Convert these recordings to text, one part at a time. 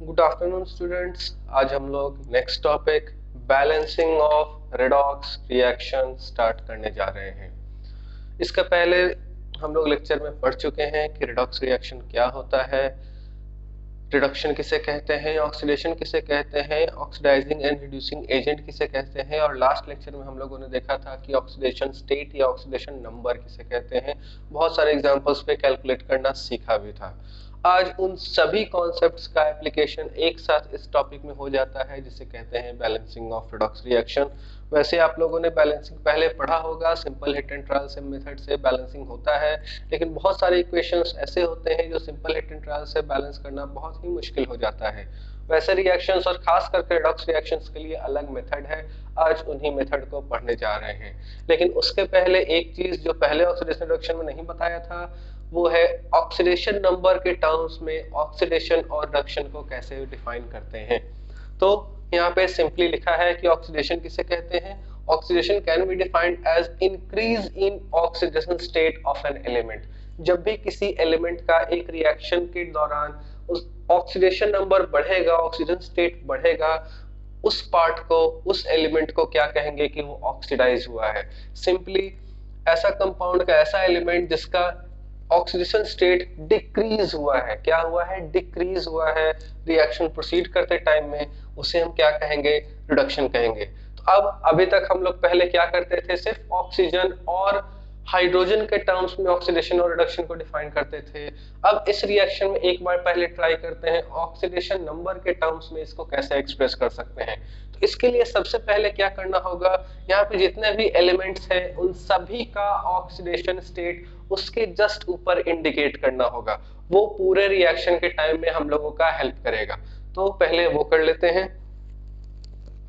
Good afternoon students. आज हम लोग next topic balancing of redox reaction start करने जा रहे हैं। इसका पहले हम लोग लेक्चर में पढ़ चुके हैं कि रेडॉक्स रिएक्शन क्या होता है, रिडक्शन किसे कहते हैं, ऑक्सीडेशन किसे कहते हैं, ऑक्सीडाइजिंग एंड रिड्यूसिंग एजेंट किसे कहते हैं, और लास्ट लेक्चर में हम लोगों ने देखा था कि ऑक्सीडेशन स्टेट या ऑक्सीडेशन नंबर किसे कहते हैं। बहुत सारे एग्जांपल्स पे कैलकुलेट करना सीखा भी था। आज उन सभी कॉन्सेप्ट्स का एप्लीकेशन एक साथ इस टॉपिक में हो जाता है जिसे कहते हैं बैलेंसिंग ऑफ रिडॉक्स रिएक्शन। वैसे आप लोगों ने बैलेंसिंग पहले पढ़ा होगा, सिंपल हिट एंड ट्रायल से मेथड से बैलेंसिंग होता है, लेकिन बहुत सारे इक्वेशंस ऐसे होते हैं जो सिंपल हिट एंड ट्रायल से बैलेंस करना बहुत ही मुश्किल हो जाता है। वैसे रिएक्शंस और खास करके रिडॉक्स रिएक्शंस के लिए अलग मेथड है, आज उन्हीं मेथड को पढ़ने जा रहे हैं। लेकिन उसके पहले एक चीज जो पहले ऑक्सीडेशन रिडक्शन में नहीं बताया था वो है ऑक्सीडेशन नंबर के टर्म्स में ऑक्सीडेशन और रिडक्शन को कैसे डिफाइन करते हैं। तो यहाँ पे सिंपली लिखा है कि ऑक्सीडेशन किसे कहते हैं। Oxidation can be defined as increase in oxidation state of an element. जब भी किसी एलिमेंट का एक रिएक्शन के दौरान उस ऑक्सीडेशन नंबर बढ़ेगा, ऑक्सीजन स्टेट बढ़ेगा, उस पार्ट को, उस एलिमेंट को क्या कहेंगे कि वो ऑक्सीडाइज हुआ है। सिंपली ऐसा कंपाउंड का ऐसा एलिमेंट जिसका ऑक्सीडेशन स्टेट डिक्रीज हुआ है, क्या हुआ है, डिक्रीज हुआ है रिएक्शन प्रोसीड करते टाइम में, उसे हम क्या कहेंगे, रिडक्शन कहेंगे। तो अब अभी तक हम लोग पहले क्या करते थे, सिर्फ ऑक्सीजन और हाइड्रोजन के टर्म्स में ऑक्सीडेशन और रिडक्शन को डिफाइन करते थे। अब इस रिएक्शन में एक बार पहले ट्राई करते हैं ऑक्सीडेशन नंबर के टर्म्स में इसको कैसे एक्सप्रेस कर सकते हैं। तो इसके लिए सबसे पहले क्या करना होगा, यहाँ पे जितने भी एलिमेंट्स हैं उन सभी का ऑक्सीडेशन स्टेट उसके जस्ट ऊपर इंडिकेट करना होगा, वो पूरे रिएक्शन के टाइम में हम लोगों का हेल्प करेगा। तो पहले वो कर लेते हैं।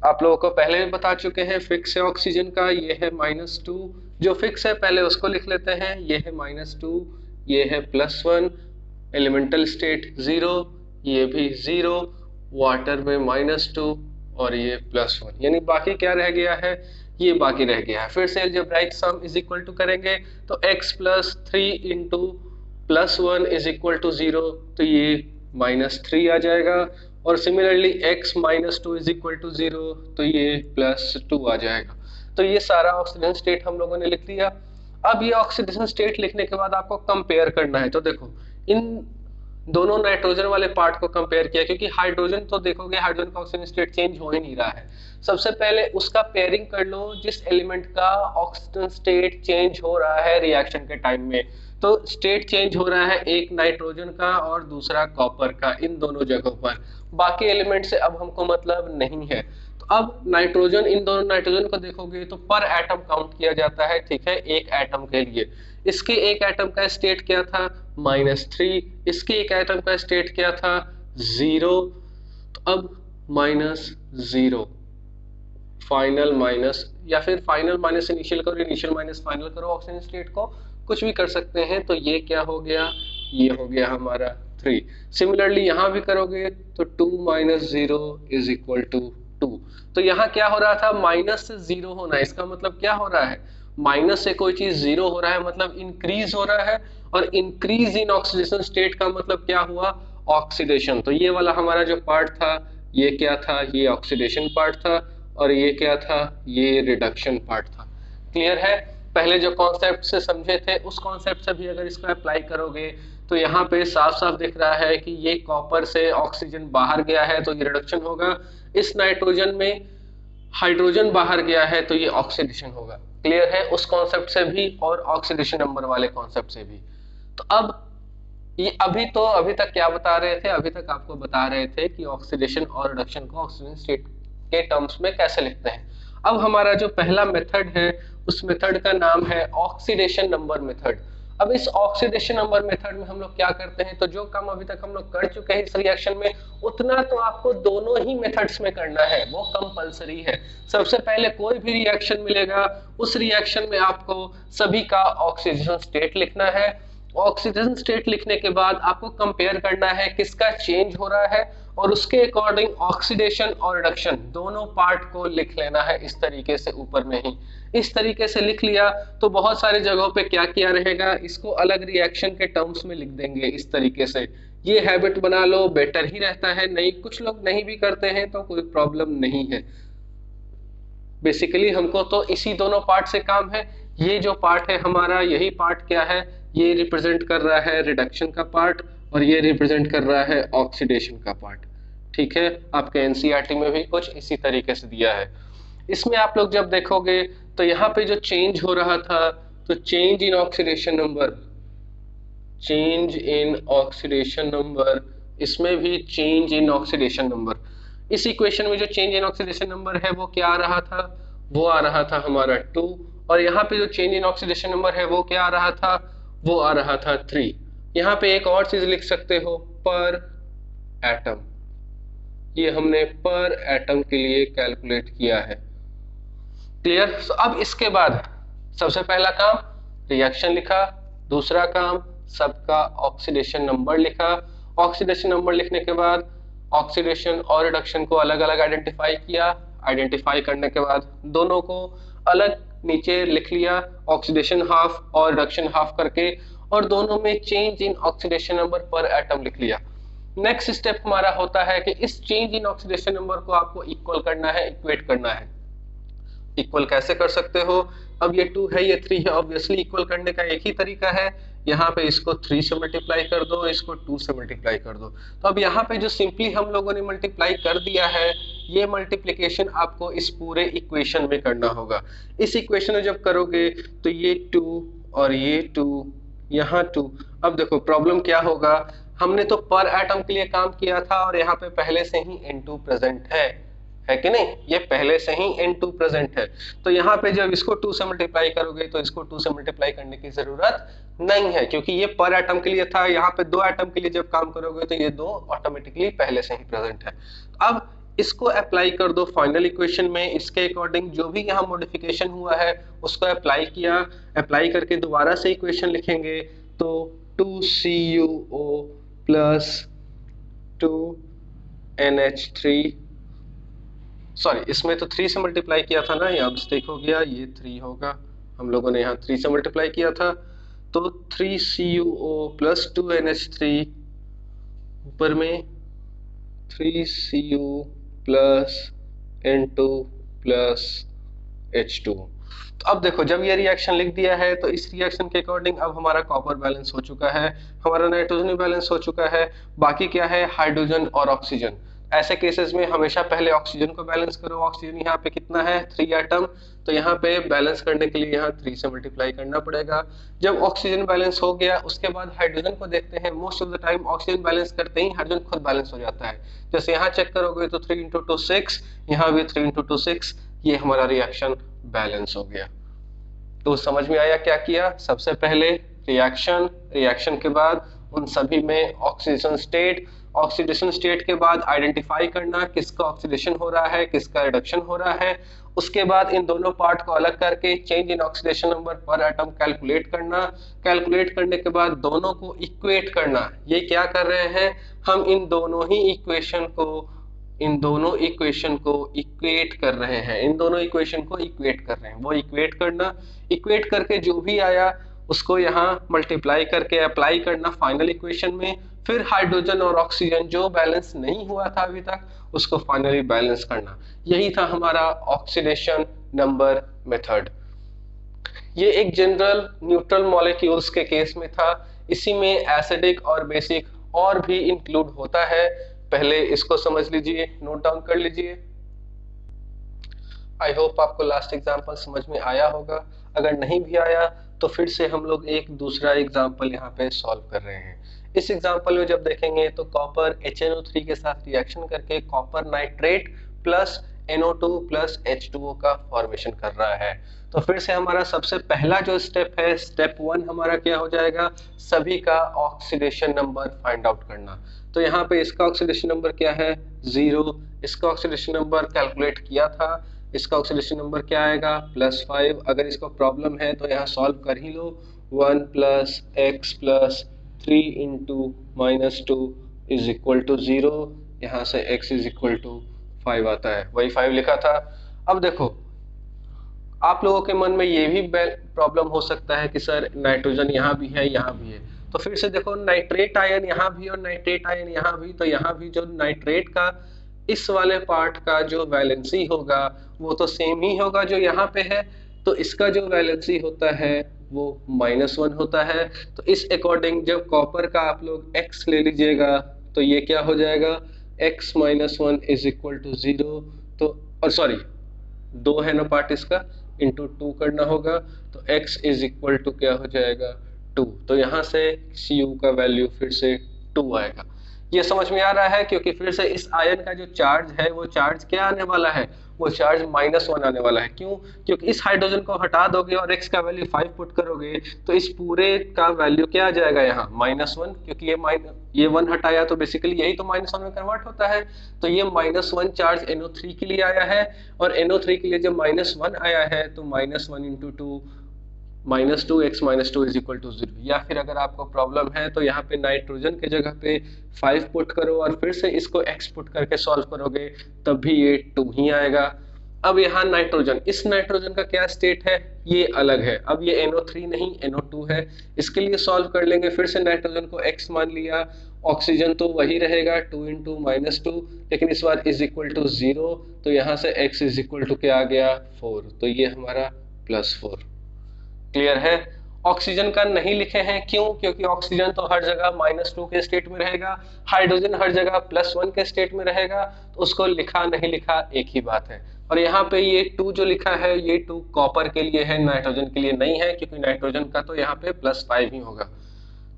आप लोगों को पहले भी बता चुके हैं, फिक्स है ऑक्सीजन का, ये है -2, जो फिक्स है पहले उसको लिख लेते हैं, ये है -2, ये है +1, एलिमेंटल स्टेट 0, ये भी 0, वाटर में -2 और ये +1, यानी बाकी क्या रह गया है, ये बाकी रह गया है। फिर से algebraic sum is equal to करेंगे तो x + 3 into +1 is equal to 0, तो ये -3 आ जाएगा, और similarly x - 2 is equal to 0, तो ये +2 आ जाएगा। तो ये सारा ऑक्सीडेशन स्टेट हम लोगों ने लिख लिया। अब ये ऑक्सीडेशन स्टेट लिखने के बाद आपको कंपेयर करना है। तो देखो इन दोनों नाइट्रोजन वाले पार्ट को कंपेयर किया, क्योंकि हाइड्रोजन तो देखोगे हाइड्रोजन का ऑक्सीजन स्टेट चेंज हो ही नहीं रहा है। सबसे पहले उसका पेयरिंग कर लो जिस एलिमेंट का ऑक्सीजन स्टेट चेंज हो रहा है रिएक्शन के टाइम में। तो स्टेट चेंज हो रहा है एक नाइट्रोजन का और दूसरा कॉपर का, इन दोनों जगहों पर। बाकी एलिमेंट से अब हमको मतलब नहीं है। तो अब नाइट्रोजन, इन दोनों नाइट्रोजन को देखोगे तो पर एटम काउंट किया जाता है, ठीक है, एक एटम के लिए। इसके एक एटम का स्टेट क्या था, -3, इसके एक एटम का स्टेट क्या था, 0। तो अब -0, फाइनल माइनस, या फिर फाइनल माइनस इनिशियल करो, इनिशियल माइनस फाइनल करो, ऑक्सीजन स्टेट को कुछ भी कर सकते हैं। तो ये क्या हो गया, ये हो गया हमारा 3। सिमिलरली यहाँ भी करोगे तो 2 - 0 इज इक्वल टू 2। तो यहाँ क्या हो रहा था, माइनस से 0 होना, इसका मतलब क्या हो रहा है, माइनस से कोई चीज 0 हो रहा है मतलब इंक्रीज हो रहा है, और इंक्रीज इन ऑक्सीडेशन स्टेट का मतलब क्या हुआ, ऑक्सीडेशन। तो ये वाला हमारा जो पार्ट था ये क्या था, ये ऑक्सीडेशन पार्ट था, और ये क्या था, ये रिडक्शन पार्ट था। क्लियर है। पहले जो कॉन्सेप्ट से समझे थे उस कॉन्सेप्ट से भी अगर इसको अप्लाई करोगे तो यहाँ पे साफ साफ दिख रहा है कि ये कॉपर से ऑक्सीजन बाहर गया है तो ये रिडक्शन होगा, इस नाइट्रोजन में हाइड्रोजन बाहर गया है तो ये ऑक्सीडेशन होगा। क्लियर है, उस कॉन्सेप्ट से भी और ऑक्सीडेशन नंबर वाले कॉन्सेप्ट से भी। तो अब ये अभी तक क्या बता रहे थे, अभी तक आपको बता रहे थे कि ऑक्सीडेशन और रिडक्शन को ऑक्सीजन स्टेट के टर्म्स में कैसे लिखते हैं। अब हमारा जो पहला मेथड है उस मेथड का नाम है ऑक्सीडेशन नंबर मेथड। अब इस ऑक्सीडेशन नंबर मेथड में हम लोग क्या करते हैं, तो जो काम अभी तक हम लोग कर चुके हैं इस रिएक्शन में उतना तो आपको दोनों ही मेथड्स में करना है, वो कंपलसरी है। सबसे पहले कोई भी रिएक्शन मिलेगा उस रिएक्शन में आपको सभी का ऑक्सीडेशन स्टेट लिखना है। ऑक्सीजन स्टेट लिखने के बाद आपको कंपेयर करना है किसका चेंज हो रहा है, और उसके अकॉर्डिंग ऑक्सीडेशन और रिडक्शन दोनों पार्ट को लिख लेना है इस तरीके से ऊपर में ही। इस तरीके से लिख लिया तो बहुत सारी जगहों पे क्या किया रहेगा, इसको अलग रिएक्शन के टर्म्स में लिख देंगे इस तरीके से ये हैबिट बना लो, बेटर ही रहता है। नहीं, कुछ लोग नहीं भी करते हैं तो कोई प्रॉब्लम नहीं है। बेसिकली हमको तो इसी दोनों पार्ट से काम है। ये जो पार्ट है हमारा, यही पार्ट क्या है, ये रिप्रेजेंट कर रहा है रिडक्शन का पार्ट और ये रिप्रेजेंट कर रहा है ऑक्सीडेशन का पार्ट। ठीक है, आपके एनसीईआरटी में भी कुछ इसी तरीके से दिया है। इसमें आप लोग जब देखोगे तो यहाँ पे जो चेंज हो रहा था, तो change in oxidation number, change in oxidation number, इसमें भी चेंज इन ऑक्सीडेशन नंबर। इस इक्वेशन में जो चेंज इन ऑक्सीडेशन नंबर है वो क्या आ रहा था, वो आ रहा था हमारा 2, और यहाँ पे जो चेंज इन ऑक्सीडेशन नंबर है वो क्या आ रहा था, वो आ रहा था 3। यहाँ पे एक और चीज लिख सकते हो, पर एटम, ये हमने पर एटम के लिए कैलकुलेट किया है। क्लियर। तो अब इसके बाद सबसे पहला काम रिएक्शन लिखा, दूसरा काम सबका ऑक्सीडेशन नंबर लिखा। ऑक्सीडेशन नंबर लिखने के बाद ऑक्सीडेशन और रिडक्शन को अलग अलग आइडेंटिफाई किया। आइडेंटिफाई करने के बाद दोनों को अलग नीचे लिख लिया, ऑक्सीडेशन हाफ और रिडक्शन हाफ करके, और दोनों में चेंज इन ऑक्सीडेशन नंबर पर एटम लिख लिया। नेक्स्ट स्टेप हमारा होता है कि इस चेंज इन ऑक्सीडेशन नंबर को आपको इक्वल करना है, इक्वेट करना है। इक्वल कैसे कर सकते हो, अब ये 2 है, ये 3 है, ऑब्वियसली इक्वल करने का एक ही तरीका है, यहाँ पे इसको 3 से मल्टीप्लाई कर दो, इसको 2 से मल्टीप्लाई कर दो। तो अब यहाँ पे जो सिंपली हम लोगों ने मल्टीप्लाई कर दिया है, ये मल्टीप्लिकेशन आपको इस पूरे इक्वेशन में करना होगा। इस इक्वेशन में जब करोगे तो ये 2 और ये 2, यहाँ 2। अब देखो प्रॉब्लम क्या होगा, हमने तो पर एटम के लिए काम किया था और यहाँ पे पहले से ही N2 प्रेजेंट है कि नहीं, ये पहले से ही N2 प्रेजेंट है। तो यहाँ पे जब इसको 2 से मल्टीप्लाई करोगे तो इसको 2 से मल्टीप्लाई करने की जरूरत नहीं है, क्योंकि ये पर एटम के लिए था। यहाँ पे 2 एटम के लिए जब काम करोगे तो ये 2 ऑटोमेटिकली पहले से ही प्रेजेंट है। अब इसको अप्लाई कर दो फाइनल इक्वेशन में, इसके अकॉर्डिंग जो भी यहाँ मॉडिफिकेशन हुआ है उसको अप्लाई किया। अप्लाई करके दोबारा से इक्वेशन लिखेंगे तो 2CuO प्लस 2NH3, सॉरी इसमें तो 3 से मल्टीप्लाई किया था ना, यहाँ मिस्टेक हो गया, ये 3 होगा, हम लोगों ने यहाँ 3 से मल्टीप्लाई किया था। तो 3CuO प्लस 2NH3, ऊपर में 3Cu plus N2 plus H2। तो अब देखो जब ये रिएक्शन लिख दिया है तो इस रिएक्शन के अकॉर्डिंग अब हमारा कॉपर बैलेंस हो चुका है, हमारा नाइट्रोजन बैलेंस हो चुका है, बाकी क्या है हाइड्रोजन और ऑक्सीजन। ऐसे केसेस में हमेशा पहले ऑक्सीजन को बैलेंस करो। ऑक्सीजन यहाँ पे कितना है 3 एटम, तो यहाँ पे बैलेंस करने के लिए यहाँ 3 से मल्टीप्लाई करना पड़ेगा। जब ऑक्सीजन बैलेंस हो गया उसके बाद हाइड्रोजन को देखते हैं। Most of the time oxygen balance करते ही हाइड्रोजन खुद बैलेंस हो जाता है। जैसे यहाँ चेक करोगे तो 3 × 2 6, यहाँ भी 3 × 2 6, ये हमारा रिएक्शन बैलेंस हो गया। तो समझ में आया क्या किया, सबसे पहले रिएक्शन, रिएक्शन के बाद उन सभी में ऑक्सीडेशन स्टेट, ऑक्सीडेशन स्टेट के बाद आइडेंटिफाई करना किसका ऑक्सीडेशन हो रहा है किसका रिडक्शन हो रहा है, उसके बाद इन दोनों पार्ट को अलग करके चेंज इन ऑक्सीडेशन नंबर पर एटम कैलकुलेट करना। कैलकुलेट करने के बाद दोनों को इक्वेट करना। ये क्या कर रहे हैं हम, इन दोनों इक्वेशन को इक्वेट कर रहे हैं, इन दोनों इक्वेशन को इक्वेट कर रहे हैं। वो इक्वेट करना, इक्वेट करके जो भी आया उसको यहाँ मल्टीप्लाई करके अप्लाई करना फाइनल इक्वेशन में। फिर हाइड्रोजन और ऑक्सीजन जो बैलेंस नहीं हुआ था अभी तक उसको फाइनली बैलेंस करना। यही था हमारा ऑक्सीडेशन नंबर मेथड। ये एक जनरल न्यूट्रल मॉलिक्यूल्स के केस में था, इसी में एसिडिक और बेसिक और भी इंक्लूड होता है। पहले इसको समझ लीजिए, नोट डाउन कर लीजिए। आई होप आपको लास्ट एग्जांपल समझ में आया होगा। अगर नहीं भी आया तो फिर से हम लोग एक दूसरा एग्जांपल यहाँ पे सॉल्व कर रहे हैं। इस एग्जांपल में जब देखेंगे तो कॉपर HNO3 के साथ रिएक्शन करके copper nitrate plus NO2 plus H2O का फॉर्मेशन कर रहा है। तो फिर से हमारा सबसे पहला जो स्टेप है, स्टेप 1 हमारा क्या हो जाएगा, सभी का ऑक्सीडेशन नंबर फाइंड आउट करना। तो यहाँ पे इसका ऑक्सीडेशन नंबर क्या है 0, इसका ऑक्सीडेशन नंबर कैलकुलेट किया था, इसका ऑक्सीडेशन नंबर क्या आएगा +5। अगर इसको प्रॉब्लम है तो यहाँ सॉल्व कर ही लो, 1 + x + 3 × -2 = 0, यहाँ से x = 5 आता है, वही 5 लिखा था। अब देखो आप लोगों के मन में ये भी प्रॉब्लम हो सकता है कि सर नाइट्रोजन यहाँ भी है यहाँ भी है, तो फिर से देखो नाइट्रेट आयन यहाँ भी और नाइट्रेट आयन यहाँ भी, तो यहाँ भी जो नाइट्रेट का इस वाले पार्ट का जो वैलेंसी होगा वो तो सेम ही होगा जो यहाँ पे है, तो इसका जो वैलेंसी होता है वो -1 होता है। तो इस अकॉर्डिंग जब कॉपर का आप लोग x ले लीजिएगा तो ये क्या हो जाएगा, x - 1 इज इक्वल टू 0। तो और सॉरी 2 है ना पार्ट इसका, इंटू 2 करना होगा, तो x इज इक्वल टू क्या हो जाएगा 2। तो यहाँ से Cu का वैल्यू फिर से 2 आएगा। ये समझ में आ रहा है, क्योंकि फिर से इस आयन का जो चार्ज है वो चार्ज क्या आने वाला है, वो चार्ज -1 आने वाला है। क्यों? क्योंकि इस हाइड्रोजन को हटा दोगे और x का वैल्यू 5 पुट करोगे तो इस पूरे का वैल्यू क्या आ जाएगा यहाँ -1, क्योंकि ये 1 हटाया तो बेसिकली यही तो -1 में कन्वर्ट होता है। तो ये -1 चार्ज NO3 के लिए आया है, और NO3 के लिए जब -1 आया है तो -1 × 2 -2x - 2 इज इक्वल टू 0। या फिर अगर आपको प्रॉब्लम है तो यहाँ पे नाइट्रोजन के जगह पे 5 पुट करो और फिर से इसको x पुट करके सॉल्व करोगे तब भी ये 2 ही आएगा। अब यहाँ नाइट्रोजन, इस नाइट्रोजन का क्या स्टेट है, ये अलग है। अब ये NO3 नहीं NO2 है, इसके लिए सॉल्व कर लेंगे। फिर से नाइट्रोजन को x मान लिया, ऑक्सीजन तो वही रहेगा 2 × -2, लेकिन इस बार इज इक्वल टू 0, तो यहाँ से x इज इक्वल टू क्या आ गया 4, तो ये हमारा +4। क्लियर है? ऑक्सीजन का नहीं लिखे हैं, क्यों? क्योंकि ऑक्सीजन तो हर जगह -2 के स्टेट में रहेगा, हाइड्रोजन हर जगह +1 के स्टेट में रहेगा, तो उसको लिखा नहीं लिखा एक ही बात है। और यहाँ पे ये 2 जो लिखा है ये 2 कॉपर के लिए है, नाइट्रोजन के लिए नहीं है, क्योंकि नाइट्रोजन का तो यहाँ पे +5 ही होगा।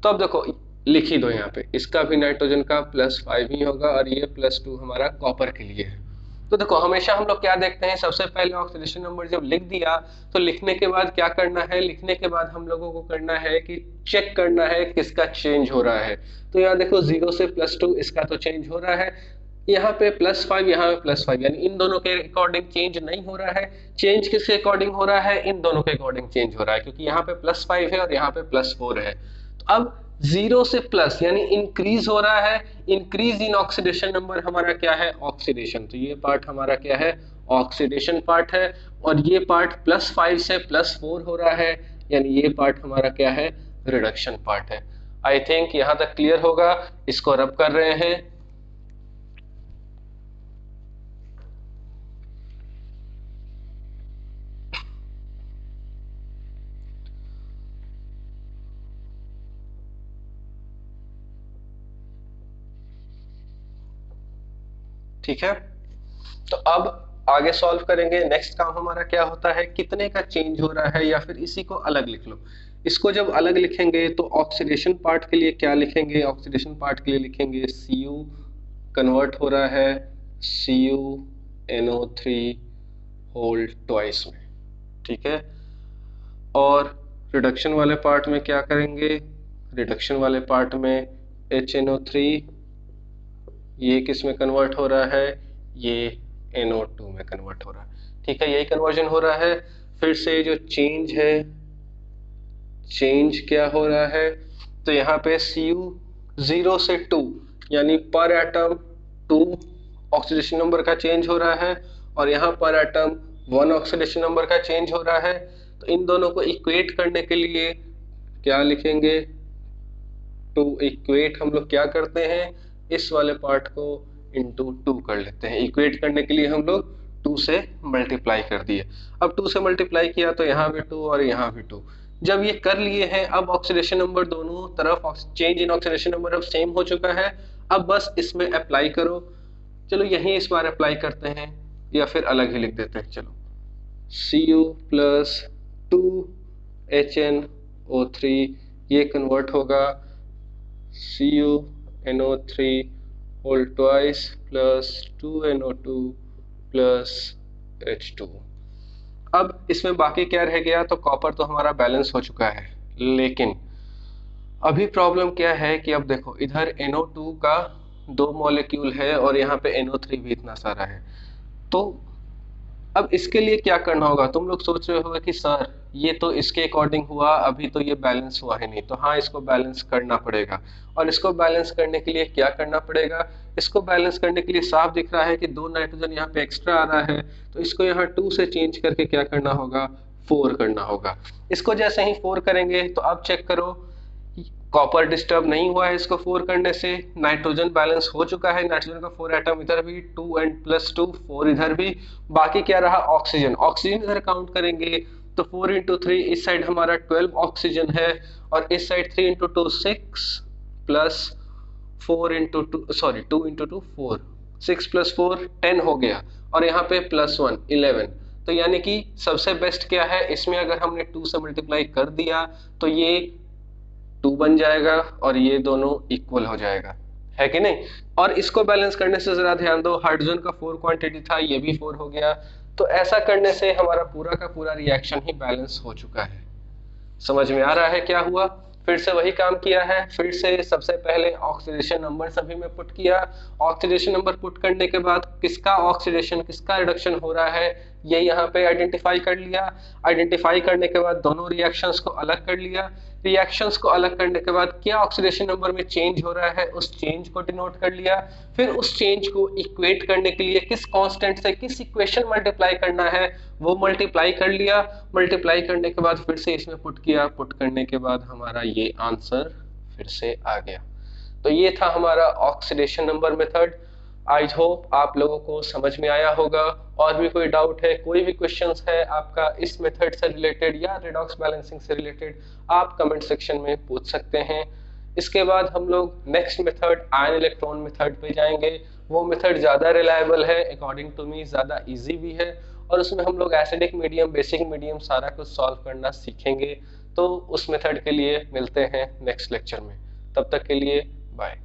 तो अब देखो लिख ही दो यहाँ पे, इसका भी नाइट्रोजन का +5 ही होगा और ये +2 हमारा कॉपर के लिए है। तो देखो हमेशा हम लोग क्या देखते हैं, सबसे पहले ऑक्सीडेशन नंबर जब लिख दिया तो लिखने के बाद क्या करना है, लिखने के बाद हम लोगों को करना है कि चेक करना है किसका चेंज हो रहा है। तो यहाँ देखो 0 से +2 इसका तो चेंज हो रहा है, यहाँ पे +5 यहाँ पे +5, यानी इन दोनों के अकॉर्डिंग चेंज नहीं हो रहा है। चेंज किसके अकॉर्डिंग हो रहा है, इन दोनों के अकॉर्डिंग चेंज हो रहा है, क्योंकि यहाँ पे +5 है और यहाँ पे +4 है। तो अब 0 से प्लस यानी इंक्रीज हो रहा है, इंक्रीज इन ऑक्सीडेशन नंबर हमारा क्या है, ऑक्सीडेशन। तो ये पार्ट हमारा क्या है, ऑक्सीडेशन पार्ट है, और ये पार्ट +5 से +4 हो रहा है, यानी ये पार्ट हमारा क्या है, रिडक्शन पार्ट है। आई थिंक यहां तक क्लियर होगा। इसको रब कर रहे हैं। ठीक है, तो अब आगे सॉल्व करेंगे। नेक्स्ट काम हमारा क्या होता है, कितने का चेंज हो रहा है, या फिर इसी को अलग लिख लो। इसको जब अलग लिखेंगे तो ऑक्सीडेशन पार्ट के लिए क्या लिखेंगे, ऑक्सीडेशन पार्ट के लिए लिखेंगे Cu कन्वर्ट हो रहा है CuNO3 होल ट्वाइस में, ठीक है। और रिडक्शन वाले पार्ट में क्या करेंगे, रिडक्शन वाले पार्ट में HNO3, ये किस में कन्वर्ट हो रहा है, ये NO2 में कन्वर्ट हो रहा है, ठीक है, यही कन्वर्जन हो रहा है। फिर से जो चेंज है, चेंज क्या हो रहा है, तो यहाँ पे Cu 0 से 2 यानी पर एटम 2 ऑक्सीडेशन नंबर का चेंज हो रहा है, और यहाँ पर एटम 1 ऑक्सीडेशन नंबर का चेंज हो रहा है। तो इन दोनों को इक्वेट करने के लिए क्या लिखेंगे, टू इक्वेट हम लोग क्या करते हैं, इस वाले पार्ट को इंटू 2 कर लेते हैं। इक्वेट करने के लिए हम लोग 2 से मल्टीप्लाई कर दिए। अब 2 से मल्टीप्लाई किया तो यहाँ भी 2 और यहाँ भी 2। जब ये कर लिए हैं, अब ऑक्सीडेशन नंबर दोनों तरफ, चेंज इन ऑक्सीडेशन नंबर अब सेम हो चुका है। अब बस इसमें अप्लाई करो। चलो यहीं इस बार अप्लाई करते हैं, या फिर अलग ही लिख देते हैं। चलो Cu प्लस 2HNO3 ये कन्वर्ट होगा CuNO3 whole twice plus 2NO2 plus H2। अब इसमें बाकी क्या रह गया, तो कॉपर तो हमारा बैलेंस हो चुका है, लेकिन अभी प्रॉब्लम क्या है कि अब देखो इधर NO2 का 2 मॉलिक्यूल है और यहाँ पे NO3 भी इतना सारा है। तो अब इसके लिए क्या करना होगा, तुम लोग सोच रहे होगे कि सर ये तो इसके अकॉर्डिंग हुआ, अभी तो ये बैलेंस हुआ है नहीं। तो हाँ, इसको बैलेंस करना पड़ेगा। और इसको बैलेंस करने के लिए क्या करना पड़ेगा, इसको बैलेंस करने के लिए साफ दिख रहा है कि 2 नाइट्रोजन यहाँ पे एक्स्ट्रा आ रहा है, तो इसको यहाँ 2 से चेंज करके क्या करना होगा, 4 करना होगा। इसको जैसे ही 4 करेंगे तो अब चेक करो कॉपर डिस्टर्ब नहीं हुआ है इसको 4 करने से, नाइट्रोजन बैलेंस हो चुका है, नाइट्रोजन का 4 एटम इधर भी, 2 एंड प्लस 2 4 इधर भी। बाकी क्या रहा, ऑक्सीजन। ऑक्सीजन इधर काउंट करेंगे तो 4 इंटू 3 इस साइड हमारा 12 ऑक्सीजन है, और इस side 3 into 2 6 plus 4 into 2 sorry 2 into 2 4, 6 plus 4 10 हो गया, और यहाँ पे प्लस 1 11। तो यानी कि सबसे बेस्ट क्या है इसमें, अगर हमने 2 से मल्टीप्लाई कर दिया तो ये 2 बन जाएगा और ये दोनों इक्वल हो जाएगा, है कि नहीं। और इसको बैलेंस करने से जरा ध्यान दो, हाइड्रोजन का 4 क्वांटिटी था, ये भी 4 हो गया। तो ऐसा करने से हमारा पूरा का पूरा रिएक्शन ही बैलेंस हो चुका है। समझ में आ रहा है क्या हुआ। फिर से वही काम किया है, फिर से सबसे पहले ऑक्सीडेशन नंबर सभी में पुट किया। ऑक्सीडेशन नंबर पुट करने के बाद किसका ऑक्सीडेशन किसका रिडक्शन हो रहा है ये यहाँ पे आइडेंटिफाई कर लिया। आइडेंटिफाई करने के बाद दोनों रिएक्शंस को अलग कर लिया। रिएक्शंस को अलग करने के बाद क्या ऑक्सीडेशन नंबर में चेंज हो रहा है उस चेंज को डिनोट कर लिया। फिर उस चेंज को इक्वेट करने के लिए किस कांस्टेंट से किस इक्वेशन मल्टीप्लाई करना है वो मल्टीप्लाई कर लिया। मल्टीप्लाई करने के बाद फिर से इसमें पुट किया, पुट करने के बाद हमारा ये आंसर फिर से आ गया। तो ये था हमारा oxidation number method. I hope आप लोगों को समझ में आया होगा। और भी कोई डाउट है, कोई भी क्वेश्चंस है आपका इस मेथड से रिलेटेड या रेडॉक्स बैलेंसिंग से रिलेटेड, आप कमेंट सेक्शन में पूछ सकते हैं। इसके बाद हम लोग next method ion electron method पे जाएंगे। वो मेथड ज़्यादा रिलायबल है, अकॉर्डिंग टू मी ज़्यादा इजी भी है, और उसमें हम लोग एसिडिक मीडियम बेसिक मीडियम सारा कुछ सॉल्व करना सीखेंगे। तो उस मेथड के लिए मिलते हैं नेक्स्ट लेक्चर में। तब तक के लिए बाय।